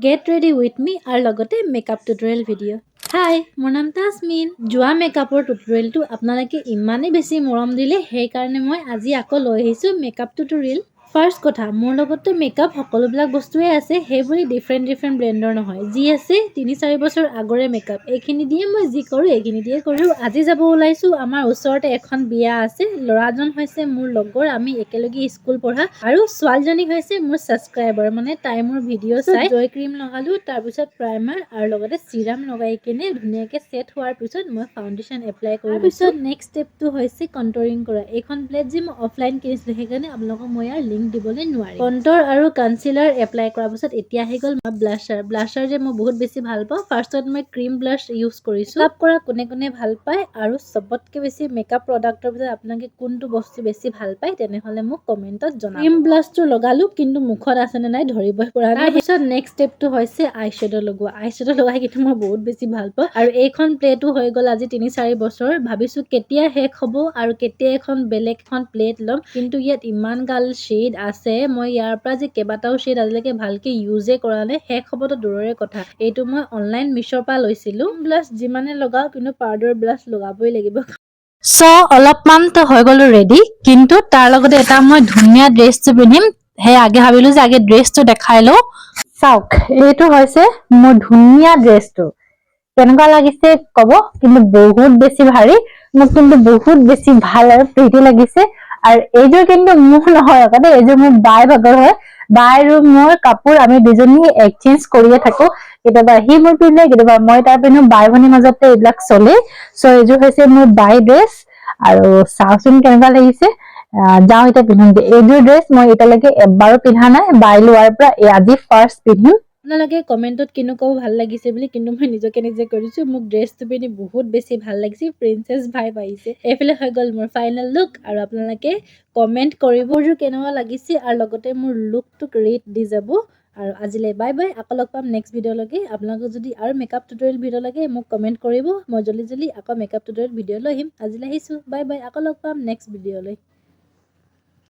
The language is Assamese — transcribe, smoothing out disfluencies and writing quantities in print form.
Get ready with me আৰু লগতে মেকআপ টিউটৰিয়েল ভিডিঅ'। হাই, মোৰ নাম তাজমিন। যোৱা মেকআপৰ টিউটৰিয়েলটো আপোনালোকে ইমানেই বেছি মৰম দিলে, সেইকাৰণে মই আজি আকৌ লৈ আহিছোঁ মেকআপ টিউটৰিয়েল। ফাৰ্ষ্ট কথা, মোৰ লগততো মেকআপ সকলোবিলাক বস্তুৱে আছে, সেইবোৰে ডিফাৰেণ্ট ব্ৰেণ্ডৰ নহয়। যি আছে ৩-৪ বছৰ আগৰে মেকআপ, এইখিনি দিয়ে মই যি কৰোঁ এইখিনি দিয়ে কৰোঁ। আজি যাব ওলাইছোঁ, আমাৰ ওচৰতে এখন বিয়া আছে। ল'ৰাজন হৈছে মোৰ লগৰ, আমি একেলগে স্কুল পঢ়া, আৰু ছোৱালীজনী হৈছে মোৰ ছাবস্ক্ৰাইবাৰ, মানে তাই মোৰ ভিডিঅ' চাই। জয় ক্ৰীম লগালোঁ, তাৰপিছত প্ৰাইমাৰ আৰু লগতে চিৰাম লগাই কিনে ধুনীয়াকৈ ছেট হোৱাৰ পিছত মই ফাউণ্ডেশ্যন এপ্লাই কৰি তাৰপিছত নেক্সট ষ্টেপটো হৈছে কণ্টৰিং কৰা। এইখন প্লেট যে মই অফলাইন কিনিছিলোঁ, সেইকাৰণে আপোনালোকক মই ইয়াৰ লিংক দিবলৈ নোৱাৰিম। কণ্টৰ আৰু কনচিলাৰ এপ্লাই কৰাৰ পিছত এতিয়া আহি গ'ল ব্লাছাৰ যে মই বহুত বেছি ভাল পাওঁ। ফাৰ্ষ্টত মই ক্ৰীম ব্লাছ ইউজ কৰিছোঁ। মেকআপ কৰা কোনে ভাল পায় আৰু চবতকৈ বেছি মেকআপ প্ৰডাক্টৰ ভিতৰত আপোনালোকে কোনটো বস্তু বেছি ভাল পায়, তেনেহ'লে মোক কমেণ্টত জনাব। ক্ৰীম ব্লাছটো লগালোঁ, কিন্তু মুখত আছেনে নাই ধৰিবই পৰা নাই। তাৰপিছত নেক্সট ষ্টেপটো হৈছে আইশ্বেড' লগোৱা। আইশ্বেড' লগাই কিন্তু মই বহুত বেছি ভাল পাওঁ, আৰু এইখন প্লেটো হৈ গ'ল আজি ৩-৪ বছৰ। ভাবিছোঁ কেতিয়া শেষ হ'ব আৰু কেতিয়া বেলেগ এখন প্লেট ল'ম, কিন্তু ইয়াত ইমান গাল শ্বেড আছে, মই ইয়াৰ পৰা যে কেইবাটাও শ্বেড আজিলৈকে ভালকৈ ইউজে কৰা নাই। শেষ হ'বতো দূৰৰে কথা। এইটো মই অনলাইন মিছ'ৰ পৰা লৈছিলোঁ। ব্লাছ যিমানে লগাওঁ, কিন্তু পাউডাৰ ব্লাছ লগাবই লাগিব। অলপমানতো হৈ গ'লো ৰেডি, কিন্তু তাৰ লগতে এটা মই ধুনীয়া ড্ৰেছটো পিন্ধিম। সেই আগে ভাবিলোঁ যে আগে ড্ৰেছটো দেখাই লওঁ। চাওক, এইটো হৈছে মোৰ ধুনীয়া ড্ৰেছটো। কেনেকুৱা লাগিছে ক'ব, কিন্তু বহুত বেছি ভাৰী, মোক কিন্তু বহুত বেছি ভাল আৰু প্ৰিটি লাগিছে। আৰু এইযোৰ কিন্তু মোৰ নহয় আকৌ দেই, এইযোৰ মোৰ বাই ভাগৰ হয়। বাই আৰু মোৰ কাপোৰ আমি দুজনী এক্সচেঞ্জ কৰিয়ে থাকোঁ। কেতিয়াবা সি মোৰ পিন্ধে, কেতিয়াবা মই তাৰ পিন্ধো। বাই ভনীৰ মাজতে এইবিলাক চলে। এইযোৰ হৈছে মোৰ বাই ড্ৰেছ, আৰু চাওচোন কেনেকুৱা লাগিছে। যাওঁ এতিয়া পিন্ধোগে। এইযোৰ ড্ৰেছ মই এতিয়ালৈকে এবাৰো পিন্ধা নাই, বাই লোৱাৰ পৰা আজি ফাৰ্ষ্ট পিন্ধিম। আপোনালোকে কমেণ্টত কেনেকুৱাও ভাল লাগিছে বুলি, কিন্তু মই নিজে কৰিছোঁ। মোক ড্ৰেছটো পিন্ধি বহুত বেছি ভাল লাগিছে, প্ৰিন্সেছ ভাইব আহিছে। এইফালে হৈ গ'ল মোৰ ফাইনেল লুক, আৰু আপোনালোকে কমেণ্ট কৰিব যে কেনেকুৱা লাগিছে, আৰু লগতে মোৰ লুকটোক ৰেট দি যাব। আৰু আজিলৈ বাই বাই, আকৌ লগ পাম নেক্সট ভিডিঅ'লৈকে। আপোনালোকক যদি আৰু মেকআপ টিউটৰিয়েল ভিডিঅ' লাগে মোক কমেণ্ট কৰিব, মই জল্দি আকৌ মেকআপ টিউটৰিয়েল ভিডিঅ' লৈ আহিম। আজিলৈ আহিছোঁ, বাই বাই, আকৌ লগ পাম নেক্সট ভিডিঅ'লৈ।